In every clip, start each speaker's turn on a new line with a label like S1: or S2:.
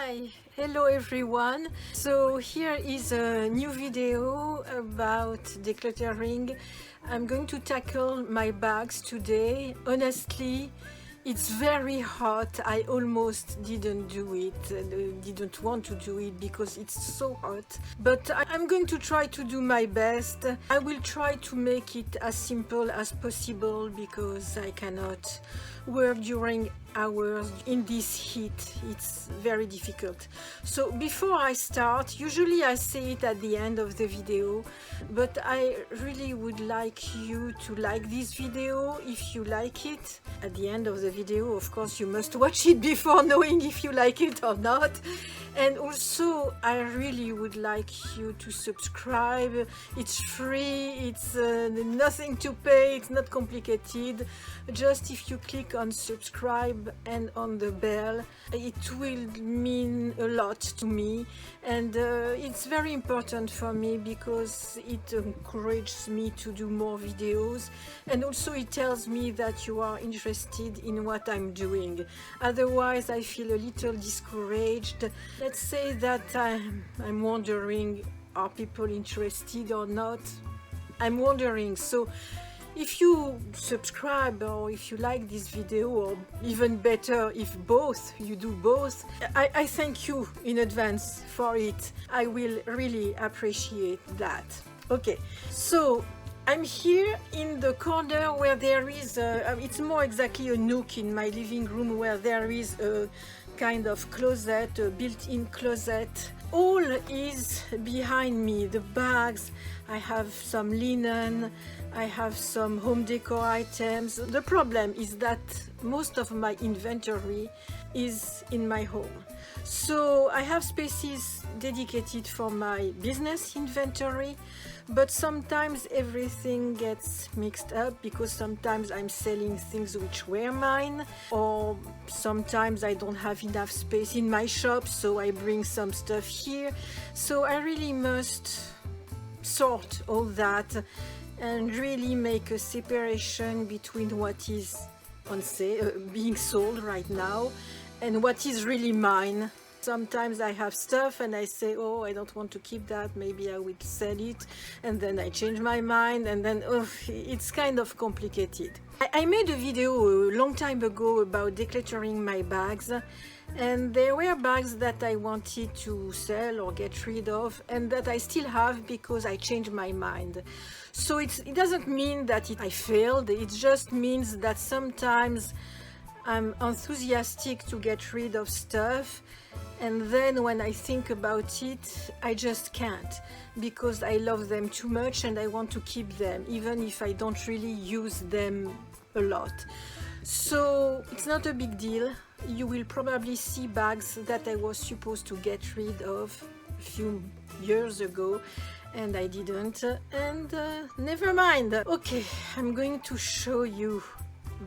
S1: Hi, hello everyone. So here is a new video about decluttering. I'm going to tackle my bags today. Honestly, it's very hot. I almost didn't do it, didn't want to do it because it's so hot. But I'm going to try to do my best. I will try to make it as simple as possible because I cannot work during hours in this heat. It's very difficult. So before I start, usually I say it at the end of the video, but I really would like you to like this video if you like it. At the end of the video, of course, you must watch it before knowing if you like it or not. And also I really would like you to subscribe. It's free, it's nothing to pay, it's not complicated. Just if you click on subscribe and on the bell, it will mean a lot to me, and it's very important for me because it encourages me to do more videos, and also it tells me that you are interested in what I'm doing. Otherwise I feel a little discouraged. Let's say that I'm wondering, are people interested or not? I'm wondering. So if you subscribe, or if you like this video, or even better if both, you do both, I thank you in advance for it. I will really appreciate that. Okay, so I'm here in the corner where there is it's more exactly a nook in my living room where there is a kind of closet, a built-in closet. All is behind me, the bags. I have some linen, I have some home decor items. The problem is that most of my inventory is in my home. So I have spaces dedicated for my business inventory, but sometimes everything gets mixed up because sometimes I'm selling things which were mine, or sometimes I don't have enough space in my shop, so I bring some stuff here. So I really must sort all that and really make a separation between what is on sale, being sold right now, and what is really mine. Sometimes I have stuff and I say, oh, I don't want to keep that, maybe I will sell it, and then I change my mind, and then it's kind of complicated. I made a video a long time ago about decluttering my bags, and there were bags that I wanted to sell or get rid of, and that I still have because I changed my mind. So it doesn't mean that I failed, it just means that sometimes I'm enthusiastic to get rid of stuff, and then when I think about it, I just can't, because I love them too much and I want to keep them, even if I don't really use them a lot. So it's not a big deal. You will probably see bags that I was supposed to get rid of a few years ago, and I didn't, and never mind. Okay, I'm going to show you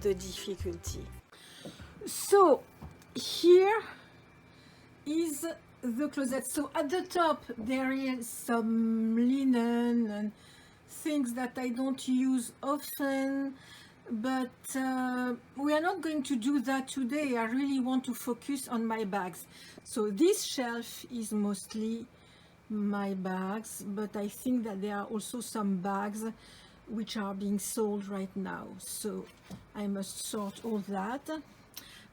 S1: the difficulty. So here is the closet. So at the top there is some linen and things that I don't use often, but we are not going to do that today. I really want to focus on my bags. So this shelf is mostly my bags, but I think that there are also some bags which are being sold right now, so I must sort all that.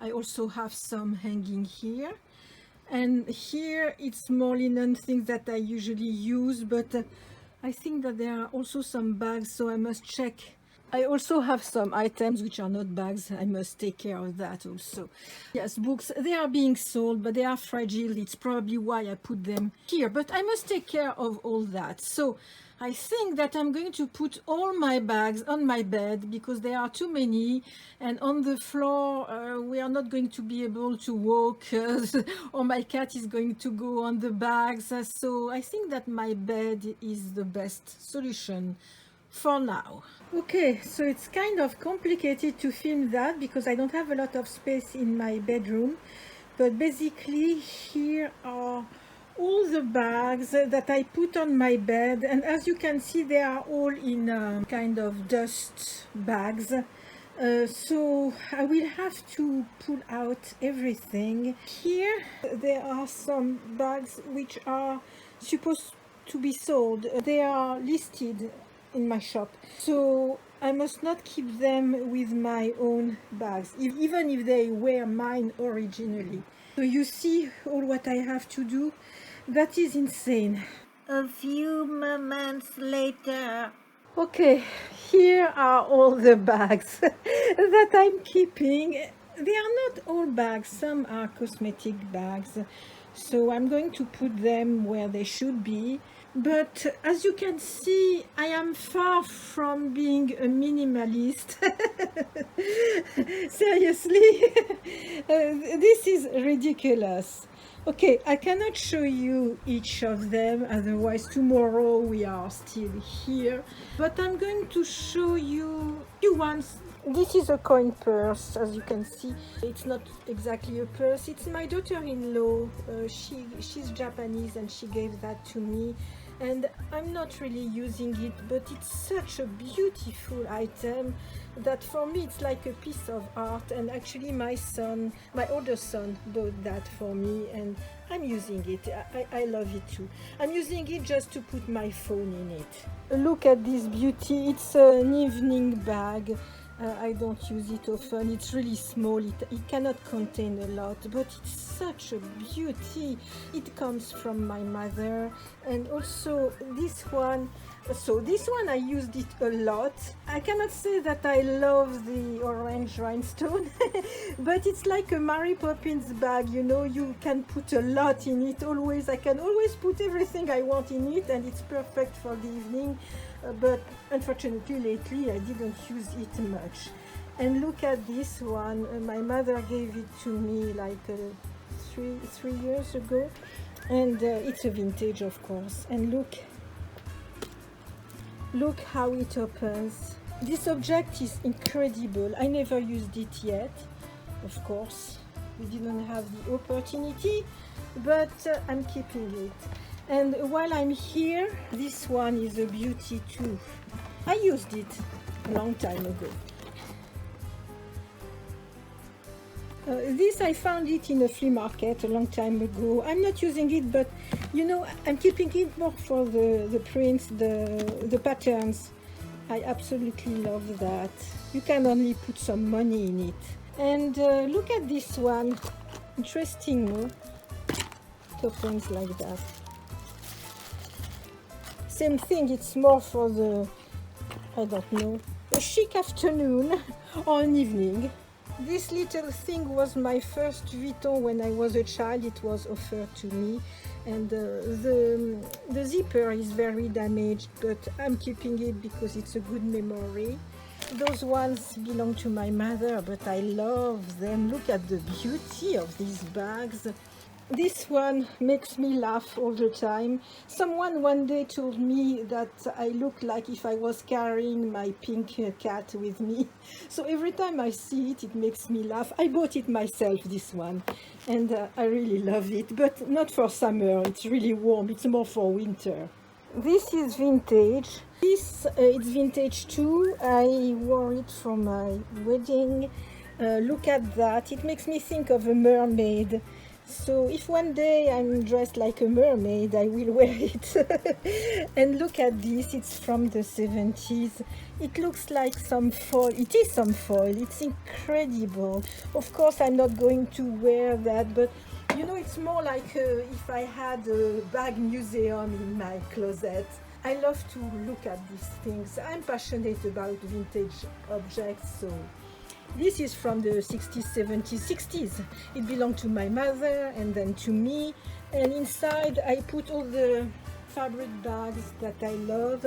S1: I also have some hanging here, and here it's more linen, things that I usually use, but I think that there are also some bags, so I must check. I also have some items which are not bags. I must take care of that also. Yes, books, they are being sold, but they are fragile. It's probably why I put them here, but I must take care of all that. So I think that I'm going to put all my bags on my bed because there are too many, and on the floor we are not going to be able to walk, or my cat is going to go on the bags. So I think that my bed is the best solution for now. Okay, so it's kind of complicated to film that because I don't have a lot of space in my bedroom, but basically here are all the bags that I put on my bed, and as you can see they are all in kind of dust bags, So I will have to pull out everything. Here there are some bags which are supposed to be sold. They are listed in my shop, so I must not keep them with my own bags, even if they were mine originally. So you see all what I have to do. That is insane. A few moments later. Okay, here are all the bags that I'm keeping. They are not all bags, some are cosmetic bags. So I'm going to put them where they should be. But as you can see, I am far from being a minimalist. Seriously, this is ridiculous. Okay, I cannot show you each of them, otherwise tomorrow we are still here. But I'm going to show you few ones. This is a coin purse, as you can see. It's not exactly a purse, it's my daughter-in-law. She's Japanese and she gave that to me. And I'm not really using it, but it's such a beautiful item that for me it's like a piece of art. And actually my older son bought that for me and I'm using it. I love it too. I'm using it just to put my phone in it. Look at this beauty. It's an evening bag. I don't use it often. It's really small. It cannot contain a lot, but it's such a beauty. It comes from my mother. And also this one. So this one I used it a lot. I cannot say that I love the orange rhinestone, but it's like a Mary Poppins bag, you know, you can put a lot in it always. I can always put everything I want in it and it's perfect for the evening. But unfortunately lately I didn't use it much. And look at this one. My mother gave it to me like three years ago, and it's a vintage, of course. And look how it opens. This object is incredible. I never used it yet, of course. We didn't have the opportunity, but I'm keeping it. And while I'm here, this one is a beauty too. I used it a long time ago. This I found it in a flea market a long time ago. I'm not using it, but you know, I'm keeping it more for the prints, the patterns. I absolutely love that. You can only put some money in it. And look at this one. Interesting, no? It opens like that. Same thing, it's more for the, I don't know, a chic afternoon or an evening. This little thing was my first Vuitton when I was a child. It was offered to me, and the zipper is very damaged, but I'm keeping it because it's a good memory. Those ones belong to my mother, but I love them. Look at the beauty of these bags. This one makes me laugh all the time. Someone one day told me that I look like if I was carrying my pink cat with me. So every time I see it, it makes me laugh. I bought it myself, this one, and I really love it, but not for summer. It's really warm. It's more for winter. This is vintage. It's vintage too. I wore it for my wedding. Look at that. It makes me think of a mermaid. So if one day I'm dressed like a mermaid, I will wear it. And look at this, it's from the 70s. It looks like some foil. It is some foil. It's incredible. Of course, I'm not going to wear that, but you know, it's more like if I had a bag museum in my closet. I love to look at these things. I'm passionate about vintage objects, so this is from the 60s, 70s, 60s. It belonged to my mother and then to me. And inside I put all the fabric bags that I love.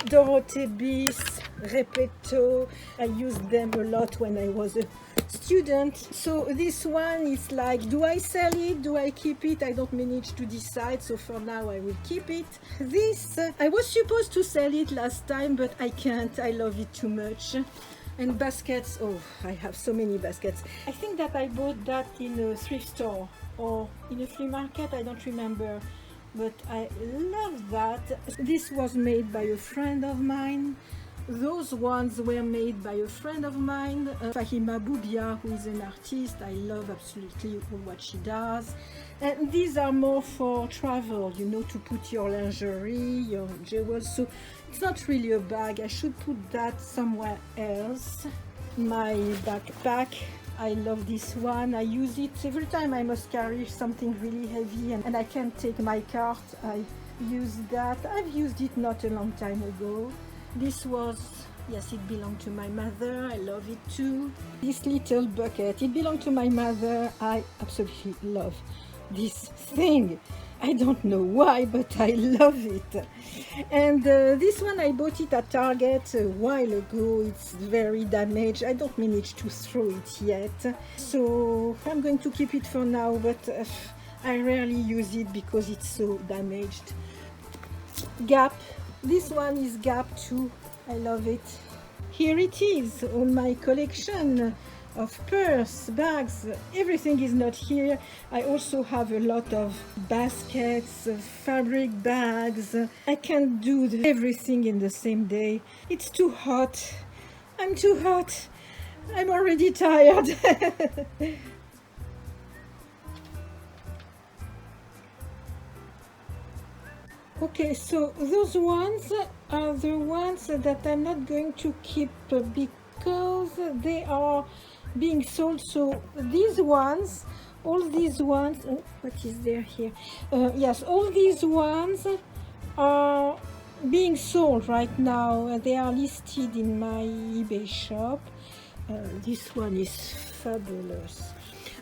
S1: Dorothée Biss, Repetto. I used them a lot when I was a student. So this one is like, do I sell it? Do I keep it? I don't manage to decide. So for now I will keep it. This, I was supposed to sell it last time, but I can't. I love it too much. And baskets, oh, I have so many baskets. I think that I bought that in a thrift store or in a flea market, I don't remember, but I love that. This was made by a friend of mine. Those ones were made by a friend of mine, Fahima Boubia, who is an artist. I love absolutely what she does. And these are more for travel, you know, to put your lingerie, your jewels. So it's not really a bag. I should put that somewhere else. My backpack, I love this one. I use it every time I must carry something really heavy and I can't take my cart. I use that. I've used it not a long time ago. This was, yes, it belonged to my mother. I love it too. This little bucket, it belonged to my mother. I absolutely love this thing. I don't know why, but I love it. And this one, I bought it at Target a while ago. It's very damaged. I don't manage to throw it yet. So I'm going to keep it for now, but I rarely use it because it's so damaged. Gap. This one is Gap too. I love it. Here it is, all my collection of purse, bags. Everything is not here. I also have a lot of baskets, fabric bags. I can't do everything in the same day. It's too hot. I'm too hot. I'm already tired. Okay, so those ones are the ones that I'm not going to keep because they are being sold. So these ones, all these ones, oh, what is there here? Yes, all these ones are being sold right now. They are listed in my eBay shop. This one is fabulous.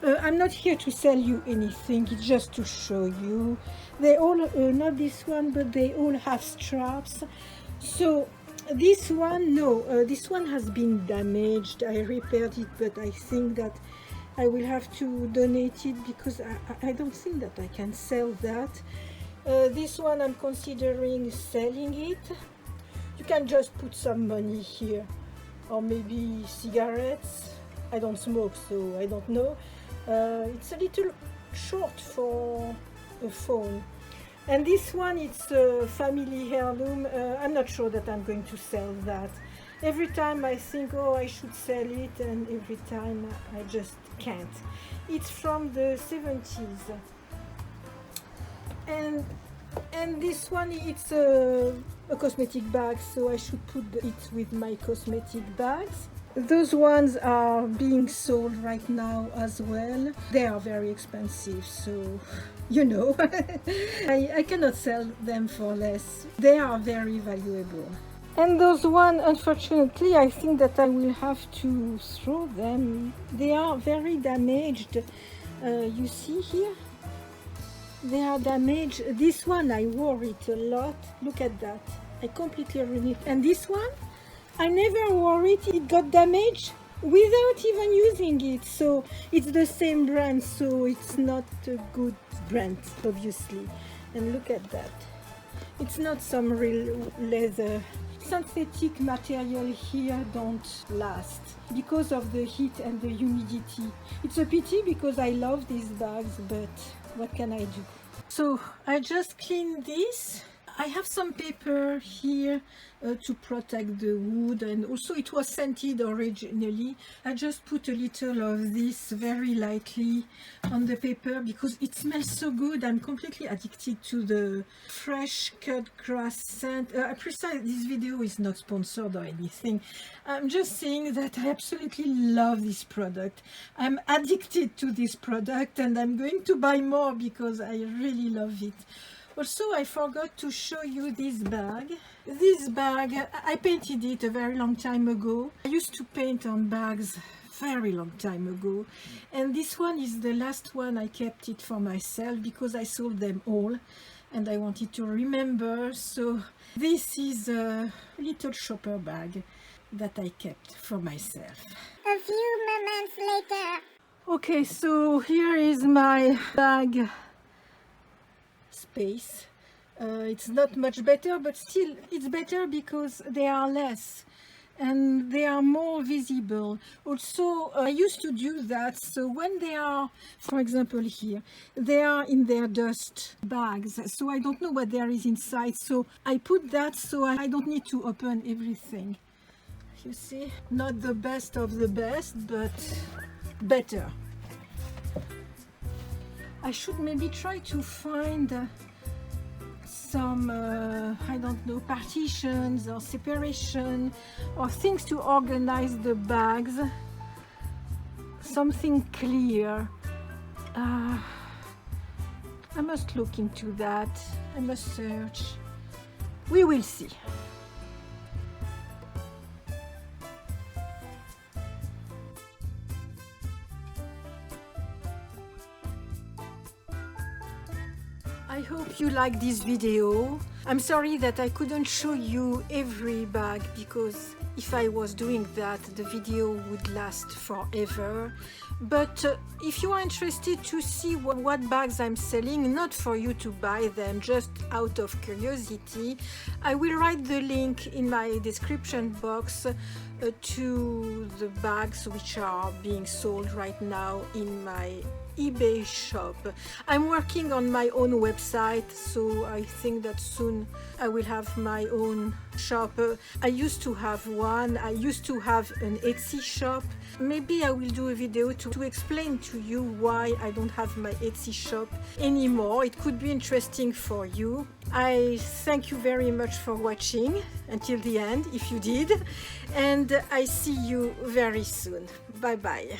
S1: I'm not here to sell you anything, it's just to show you. They all, not this one, but they all have straps. So this one, no, this one has been damaged. I repaired it, but I think that I will have to donate it because I don't think that I can sell that. This one I'm considering selling it. You can just put some money here, or maybe cigarettes. I don't smoke, so I don't know. It's a little short for a phone. And this one, it's a family heirloom. I'm not sure that I'm going to sell that. Every time I think, oh, I should sell it, and every time I just can't. It's from the 70s. And this one, it's a cosmetic bag, so I should put it with my cosmetic bags. Those ones are being sold right now as well. They are very expensive, so you know, I cannot sell them for less. They are very valuable. And those ones, unfortunately, I think that I will have to throw them. They are very damaged. You see here? They are damaged. This one, I wore it a lot. Look at that. I completely ruined it. And this one, I never wore it. It got damaged without even using it. So it's the same brand, so it's not a good brand, obviously. And look at that. It's not some real leather. Synthetic material here don't last because of the heat and the humidity. It's a pity because I love these bags, but what can I do? So I just cleaned this. I have some paper here to protect the wood, and also it was scented originally. I just put a little of this very lightly on the paper because it smells so good. I'm completely addicted to the fresh cut grass scent. This video is not sponsored or anything. I'm just saying that I absolutely love this product. I'm addicted to this product and I'm going to buy more because I really love it. Also, I forgot to show you this bag. This bag, I painted it a very long time ago. I used to paint on bags very long time ago. And this one is the last one. I kept it for myself because I sold them all and I wanted to remember. So this is a little shopper bag that I kept for myself.
S2: A few moments later.
S1: Okay, so here is my bag space. It's not much better, but still it's better because they are less and they are more visible. Also, I used to do that, so when they are, for example here, they are in their dust bags, so I don't know what there is inside, so I put that so I don't need to open everything. You see, not the best of the best, but better. I should maybe try to find some, I don't know, partitions or separation or things to organize the bags. Something clear. I must look into that. I must search. We will see. I hope you like this video. I'm sorry that I couldn't show you every bag, because if I was doing that, the video would last forever. But if you are interested to see what bags I'm selling, not for you to buy them, just out of curiosity, I will write the link in my description box to the bags which are being sold right now in my eBay shop. I'm working on my own website, so I think that soon I will have my own shop. I used to have one. I used to have an Etsy shop. Maybe I will do a video to explain to you why I don't have my Etsy shop anymore. It could be interesting for you. I thank you very much for watching until the end, if you did, and I see you very soon. Bye bye.